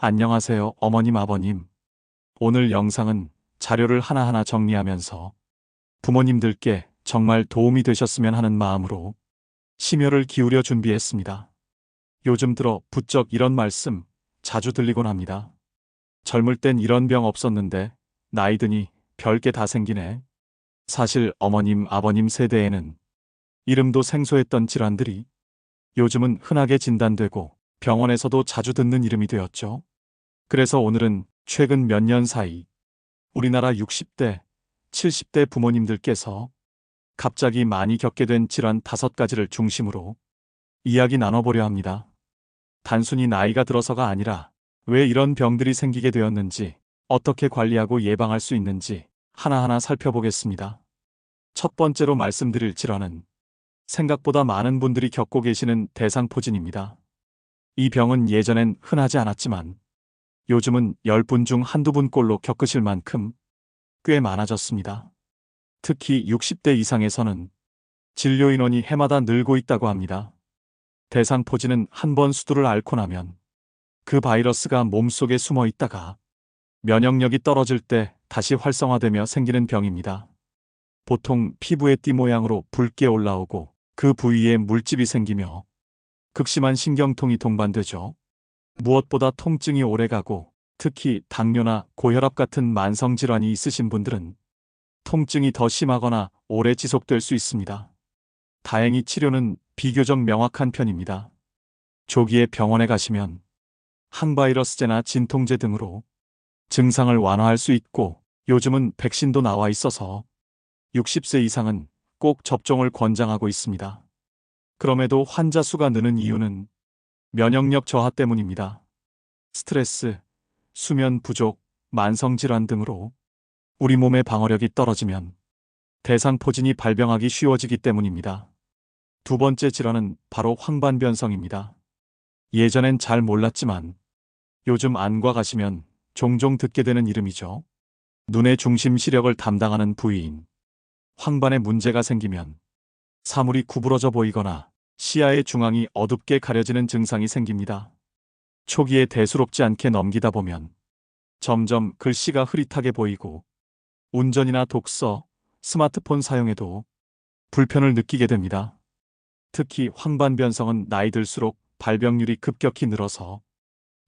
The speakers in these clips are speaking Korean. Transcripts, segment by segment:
안녕하세요, 어머님, 아버님. 오늘 영상은 자료를 하나하나 정리하면서 부모님들께 정말 도움이 되셨으면 하는 마음으로 심혈을 기울여 준비했습니다. 요즘 들어 부쩍 이런 말씀 자주 들리곤 합니다. 젊을 땐 이런 병 없었는데 나이 드니 별게 다 생기네. 사실 어머님, 아버님 세대에는 이름도 생소했던 질환들이 요즘은 흔하게 진단되고 병원에서도 자주 듣는 이름이 되었죠. 그래서 오늘은 최근 몇 년 사이 우리나라 60대, 70대 부모님들께서 갑자기 많이 겪게 된 질환 5가지를 중심으로 이야기 나눠보려 합니다. 단순히 나이가 들어서가 아니라 왜 이런 병들이 생기게 되었는지, 어떻게 관리하고 예방할 수 있는지 하나하나 살펴보겠습니다. 첫 번째로 말씀드릴 질환은 생각보다 많은 분들이 겪고 계시는 대상포진입니다. 이 병은 예전엔 흔하지 않았지만 요즘은 10분 중 한두 분꼴로 겪으실 만큼 꽤 많아졌습니다. 특히 60대 이상에서는 진료 인원이 해마다 늘고 있다고 합니다. 대상포진은 한 번 수두를 앓고 나면 그 바이러스가 몸속에 숨어 있다가 면역력이 떨어질 때 다시 활성화되며 생기는 병입니다. 보통 피부의 띠 모양으로 붉게 올라오고 그 부위에 물집이 생기며 극심한 신경통이 동반되죠. 무엇보다 통증이 오래가고 특히 당뇨나 고혈압 같은 만성질환이 있으신 분들은 통증이 더 심하거나 오래 지속될 수 있습니다. 다행히 치료는 비교적 명확한 편입니다. 조기에 병원에 가시면 항바이러스제나 진통제 등으로 증상을 완화할 수 있고 요즘은 백신도 나와 있어서 60세 이상은 꼭 접종을 권장하고 있습니다. 그럼에도 환자 수가 느는 이유는 면역력 저하 때문입니다. 스트레스, 수면 부족, 만성질환 등으로 우리 몸의 방어력이 떨어지면 대상포진이 발병하기 쉬워지기 때문입니다. 두 번째 질환은 바로 황반변성입니다. 예전엔 잘 몰랐지만 요즘 안과 가시면 종종 듣게 되는 이름이죠. 눈의 중심 시력을 담당하는 부위인 황반에 문제가 생기면 사물이 구부러져 보이거나 시야의 중앙이 어둡게 가려지는 증상이 생깁니다. 초기에 대수롭지 않게 넘기다 보면 점점 글씨가 흐릿하게 보이고 운전이나 독서, 스마트폰 사용에도 불편을 느끼게 됩니다. 특히 황반변성은 나이 들수록 발병률이 급격히 늘어서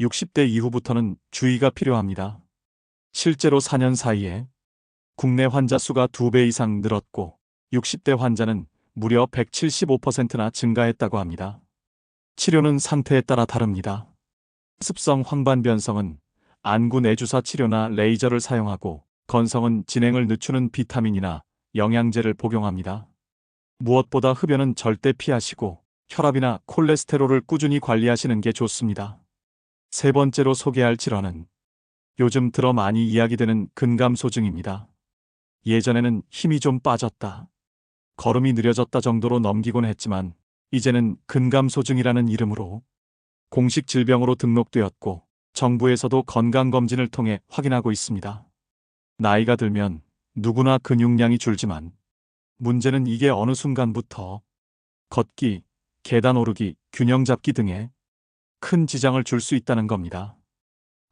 60대 이후부터는 주의가 필요합니다. 실제로 4년 사이에 국내 환자 수가 2배 이상 늘었고 60대 환자는 무려 175%나 증가했다고 합니다. 치료는 상태에 따라 다릅니다. 습성 황반변성은 안구 내주사 치료나 레이저를 사용하고 건성은 진행을 늦추는 비타민이나 영양제를 복용합니다. 무엇보다 흡연은 절대 피하시고 혈압이나 콜레스테롤을 꾸준히 관리하시는 게 좋습니다. 세 번째로 소개할 질환은 요즘 들어 많이 이야기되는 근감소증입니다. 예전에는 힘이 좀 빠졌다, 걸음이 느려졌다 정도로 넘기곤 했지만 이제는 근감소증이라는 이름으로 공식 질병으로 등록되었고 정부에서도 건강검진을 통해 확인하고 있습니다. 나이가 들면 누구나 근육량이 줄지만 문제는 이게 어느 순간부터 걷기, 계단 오르기, 균형 잡기 등에 큰 지장을 줄 수 있다는 겁니다.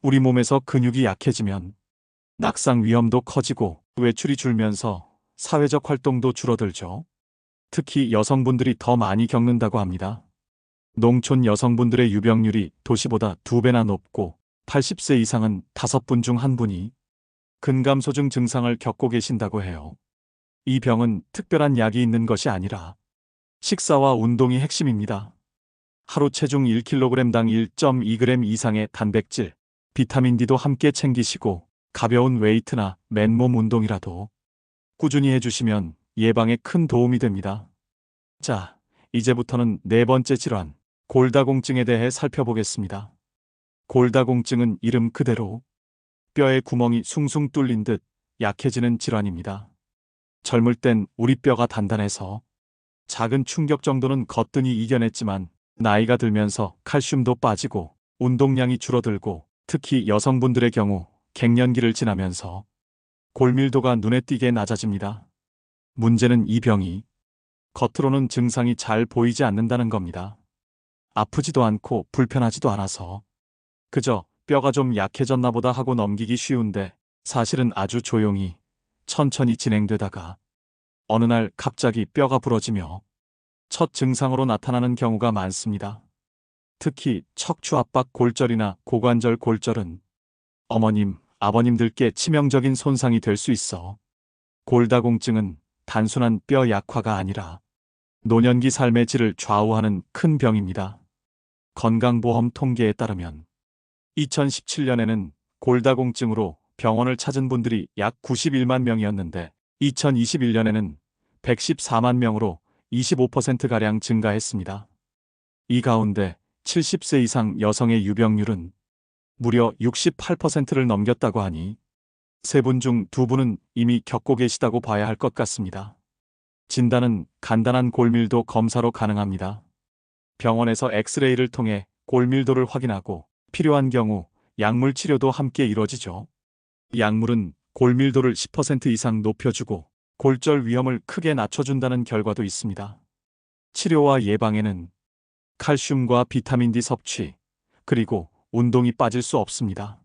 우리 몸에서 근육이 약해지면 낙상 위험도 커지고 외출이 줄면서 사회적 활동도 줄어들죠. 특히 여성분들이 더 많이 겪는다고 합니다. 농촌 여성분들의 유병률이 도시보다 2배나 높고 80세 이상은 5분 중 1분이 근감소증 증상을 겪고 계신다고 해요. 이 병은 특별한 약이 있는 것이 아니라 식사와 운동이 핵심입니다. 하루 체중 1kg당 1.2g 이상의 단백질, 비타민 D도 함께 챙기시고 가벼운 웨이트나 맨몸 운동이라도 꾸준히 해주시면 예방에 큰 도움이 됩니다. 자, 이제부터는 네 번째 질환, 골다공증에 대해 살펴보겠습니다. 골다공증은 이름 그대로 뼈에 구멍이 숭숭 뚫린 듯 약해지는 질환입니다. 젊을 땐 우리 뼈가 단단해서 작은 충격 정도는 거뜬히 이겨냈지만 나이가 들면서 칼슘도 빠지고 운동량이 줄어들고 특히 여성분들의 경우 갱년기를 지나면서 골밀도가 눈에 띄게 낮아집니다. 문제는 이 병이 겉으로는 증상이 잘 보이지 않는다는 겁니다. 아프지도 않고 불편하지도 않아서 그저 뼈가 좀 약해졌나 보다 하고 넘기기 쉬운데 사실은 아주 조용히 천천히 진행되다가 어느 날 갑자기 뼈가 부러지며 첫 증상으로 나타나는 경우가 많습니다. 특히 척추 압박 골절이나 고관절 골절은 어머님, 아버님들께 치명적인 손상이 될 수 있어 골다공증은 단순한 뼈 약화가 아니라 노년기 삶의 질을 좌우하는 큰 병입니다. 건강보험 통계에 따르면 2017년에는 골다공증으로 병원을 찾은 분들이 약 91만 명이었는데 2021년에는 114만 명으로 25%가량 증가했습니다. 이 가운데 70세 이상 여성의 유병률은 무려 68%를 넘겼다고 하니 세 분 중 두 분은 이미 겪고 계시다고 봐야 할 것 같습니다. 진단은 간단한 골밀도 검사로 가능합니다. 병원에서 엑스레이를 통해 골밀도를 확인하고 필요한 경우 약물 치료도 함께 이뤄지죠. 약물은 골밀도를 10% 이상 높여주고 골절 위험을 크게 낮춰준다는 결과도 있습니다. 치료와 예방에는 칼슘과 비타민 D 섭취, 그리고 운동이 빠질 수 없습니다.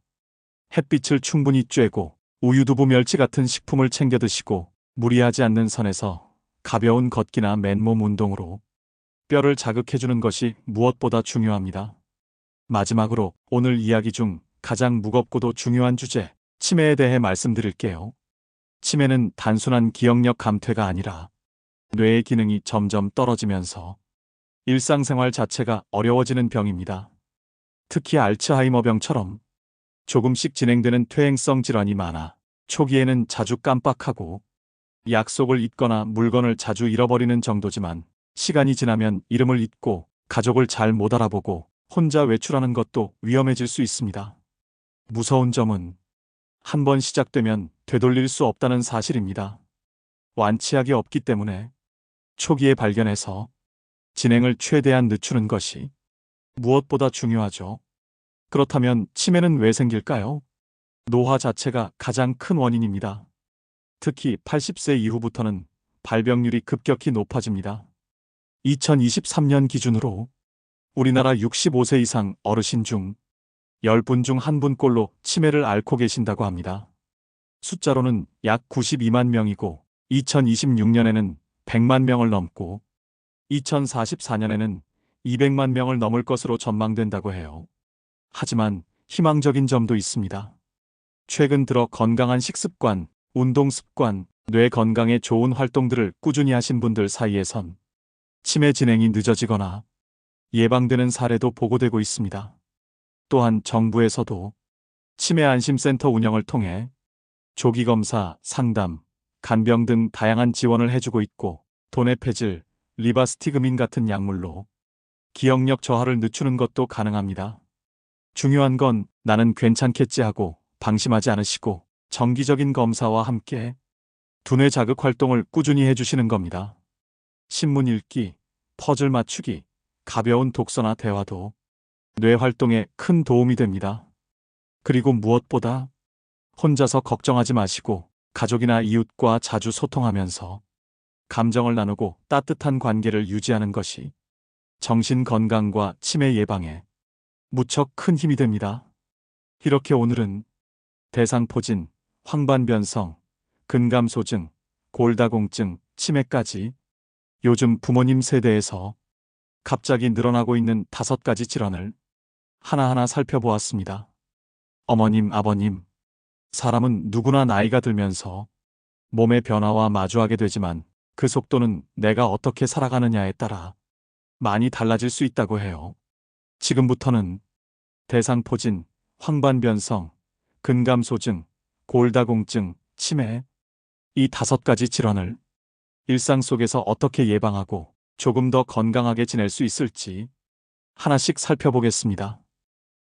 햇빛을 충분히 쬐고 우유, 두부, 멸치 같은 식품을 챙겨 드시고 무리하지 않는 선에서 가벼운 걷기나 맨몸 운동으로 뼈를 자극해주는 것이 무엇보다 중요합니다. 마지막으로 오늘 이야기 중 가장 무겁고도 중요한 주제, 치매에 대해 말씀드릴게요. 치매는 단순한 기억력 감퇴가 아니라 뇌의 기능이 점점 떨어지면서 일상생활 자체가 어려워지는 병입니다. 특히 알츠하이머병처럼 조금씩 진행되는 퇴행성 질환이 많아 초기에는 자주 깜빡하고 약속을 잊거나 물건을 자주 잃어버리는 정도지만 시간이 지나면 이름을 잊고 가족을 잘 못 알아보고 혼자 외출하는 것도 위험해질 수 있습니다. 무서운 점은 한 번 시작되면 되돌릴 수 없다는 사실입니다. 완치약이 없기 때문에 초기에 발견해서 진행을 최대한 늦추는 것이 무엇보다 중요하죠. 그렇다면 치매는 왜 생길까요? 노화 자체가 가장 큰 원인입니다. 특히 80세 이후부터는 발병률이 급격히 높아집니다. 2023년 기준으로 우리나라 65세 이상 어르신 중 10분 중 1분꼴로 치매를 앓고 계신다고 합니다. 숫자로는 약 92만 명이고 2026년에는 100만 명을 넘고 2044년에는 200만 명을 넘을 것으로 전망된다고 해요. 하지만 희망적인 점도 있습니다. 최근 들어 건강한 식습관, 운동 습관, 뇌 건강에 좋은 활동들을 꾸준히 하신 분들 사이에선 치매 진행이 늦어지거나 예방되는 사례도 보고되고 있습니다. 또한 정부에서도 치매 안심센터 운영을 통해 조기검사, 상담, 간병 등 다양한 지원을 해주고 있고 도네페질, 리바스티그민 같은 약물로 기억력 저하를 늦추는 것도 가능합니다. 중요한 건 나는 괜찮겠지 하고 방심하지 않으시고 정기적인 검사와 함께 두뇌 자극 활동을 꾸준히 해주시는 겁니다. 신문 읽기, 퍼즐 맞추기, 가벼운 독서나 대화도 뇌 활동에 큰 도움이 됩니다. 그리고 무엇보다 혼자서 걱정하지 마시고 가족이나 이웃과 자주 소통하면서 감정을 나누고 따뜻한 관계를 유지하는 것이 정신 건강과 치매 예방에 무척 큰 힘이 됩니다. 이렇게 오늘은 대상포진, 황반변성, 근감소증, 골다공증, 치매까지 요즘 부모님 세대에서 갑자기 늘어나고 있는 5가지 질환을 하나하나 살펴보았습니다. 어머님, 아버님, 사람은 누구나 나이가 들면서 몸의 변화와 마주하게 되지만 그 속도는 내가 어떻게 살아가느냐에 따라 많이 달라질 수 있다고 해요. 지금부터는 대상포진, 황반변성, 근감소증, 골다공증, 치매, 이 5가지 질환을 일상 속에서 어떻게 예방하고 조금 더 건강하게 지낼 수 있을지 하나씩 살펴보겠습니다.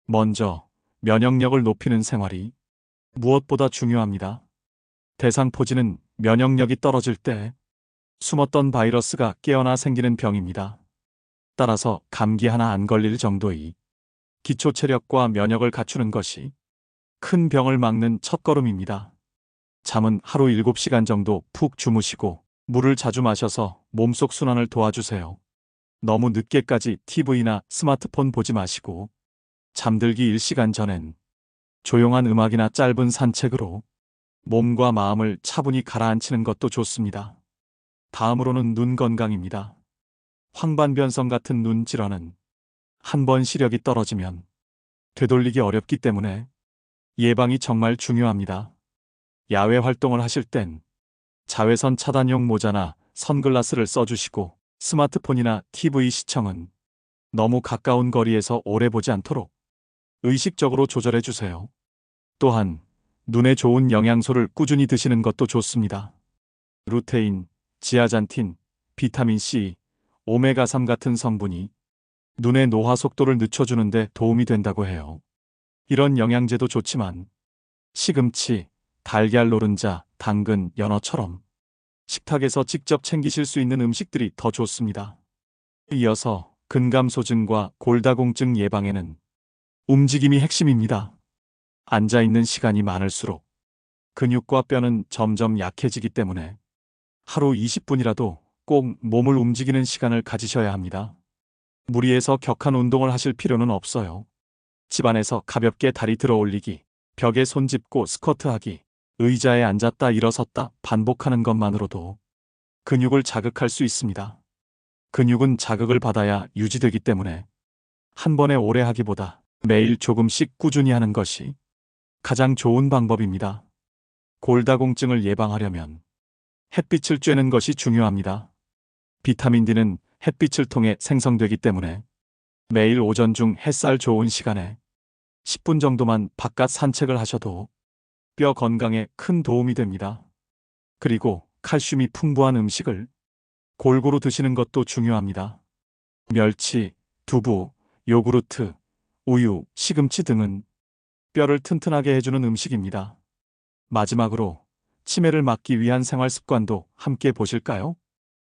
먼저 면역력을 높이는 생활이 무엇보다 중요합니다. 대상포진은 면역력이 떨어질 때 숨었던 바이러스가 깨어나 생기는 병입니다. 따라서 감기 하나 안 걸릴 정도의 기초 체력과 면역을 갖추는 것이 큰 병을 막는 첫걸음입니다. 잠은 하루 7시간 정도 푹 주무시고 물을 자주 마셔서 몸속 순환을 도와주세요. 너무 늦게까지 TV나 스마트폰 보지 마시고 잠들기 1시간 전엔 조용한 음악이나 짧은 산책으로 몸과 마음을 차분히 가라앉히는 것도 좋습니다. 다음으로는 눈 건강입니다. 황반변성 같은 눈 질환은 한 번 시력이 떨어지면 되돌리기 어렵기 때문에 예방이 정말 중요합니다. 야외 활동을 하실 땐 자외선 차단용 모자나 선글라스를 써주시고, 스마트폰이나 TV 시청은 너무 가까운 거리에서 오래 보지 않도록 의식적으로 조절해 주세요. 또한 눈에 좋은 영양소를 꾸준히 드시는 것도 좋습니다. 루테인, 지아잔틴, 비타민 C, 오메가3 같은 성분이 눈의 노화 속도를 늦춰주는 데 도움이 된다고 해요. 이런 영양제도 좋지만 시금치, 달걀 노른자, 당근, 연어처럼 식탁에서 직접 챙기실 수 있는 음식들이 더 좋습니다. 이어서 근감소증과 골다공증 예방에는 움직임이 핵심입니다. 앉아있는 시간이 많을수록 근육과 뼈는 점점 약해지기 때문에 하루 20분이라도 꼭 몸을 움직이는 시간을 가지셔야 합니다. 무리해서 격한 운동을 하실 필요는 없어요. 집안에서 가볍게 다리 들어 올리기, 벽에 손 짚고 스쿼트하기, 의자에 앉았다 일어섰다 반복하는 것만으로도 근육을 자극할 수 있습니다. 근육은 자극을 받아야 유지되기 때문에 한 번에 오래 하기보다 매일 조금씩 꾸준히 하는 것이 가장 좋은 방법입니다. 골다공증을 예방하려면 햇빛을 쬐는 것이 중요합니다. 비타민 D는 햇빛을 통해 생성되기 때문에 매일 오전 중 햇살 좋은 시간에 10분 정도만 바깥 산책을 하셔도 뼈 건강에 큰 도움이 됩니다. 그리고 칼슘이 풍부한 음식을 골고루 드시는 것도 중요합니다. 멸치, 두부, 요구르트, 우유, 시금치 등은 뼈를 튼튼하게 해주는 음식입니다. 마지막으로 치매를 막기 위한 생활 습관도 함께 보실까요?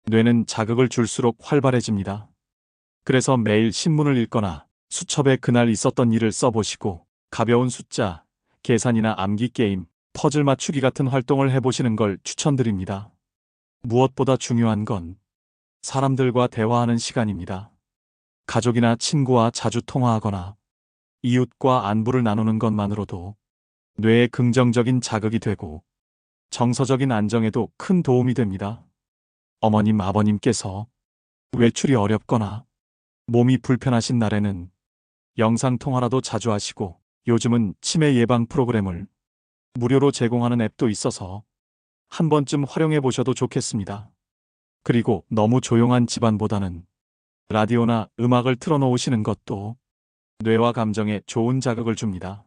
뇌는 자극을 줄수록 활발해집니다. 그래서 매일 신문을 읽거나 수첩에 그날 있었던 일을 써보시고 가벼운 숫자, 계산이나 암기 게임, 퍼즐 맞추기 같은 활동을 해보시는 걸 추천드립니다. 무엇보다 중요한 건 사람들과 대화하는 시간입니다. 가족이나 친구와 자주 통화하거나 이웃과 안부를 나누는 것만으로도 뇌에 긍정적인 자극이 되고 정서적인 안정에도 큰 도움이 됩니다. 어머님, 아버님께서 외출이 어렵거나 몸이 불편하신 날에는 영상통화라도 자주 하시고, 요즘은 치매 예방 프로그램을 무료로 제공하는 앱도 있어서 한 번쯤 활용해 보셔도 좋겠습니다. 그리고 너무 조용한 집안보다는 라디오나 음악을 틀어놓으시는 것도 뇌와 감정에 좋은 자극을 줍니다.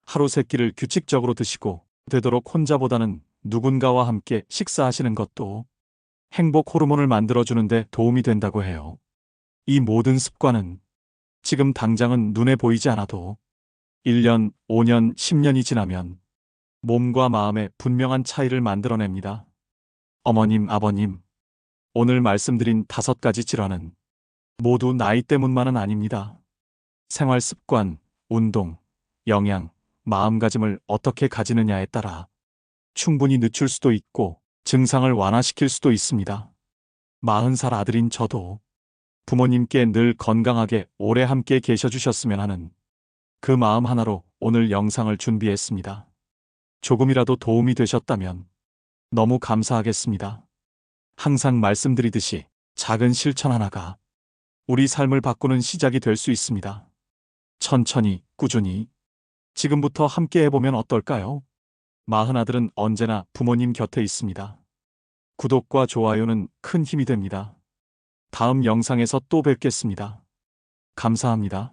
하루 3끼를 규칙적으로 드시고 되도록 혼자보다는 누군가와 함께 식사하시는 것도 행복 호르몬을 만들어주는 데 도움이 된다고 해요. 이 모든 습관은 지금 당장은 눈에 보이지 않아도 1년, 5년, 10년이 지나면 몸과 마음에 분명한 차이를 만들어냅니다. 어머님, 아버님, 오늘 말씀드린 5가지 질환은 모두 나이 때문만은 아닙니다. 생활 습관, 운동, 영양, 마음가짐을 어떻게 가지느냐에 따라 충분히 늦출 수도 있고 증상을 완화시킬 수도 있습니다. 40살 아들인 저도 부모님께 늘 건강하게 오래 함께 계셔주셨으면 하는 그 마음 하나로 오늘 영상을 준비했습니다. 조금이라도 도움이 되셨다면 너무 감사하겠습니다. 항상 말씀드리듯이 작은 실천 하나가 우리 삶을 바꾸는 시작이 될 수 있습니다. 천천히, 꾸준히 지금부터 함께 해보면 어떨까요? 40아들은 언제나 부모님 곁에 있습니다. 구독과 좋아요는 큰 힘이 됩니다. 다음 영상에서 또 뵙겠습니다. 감사합니다.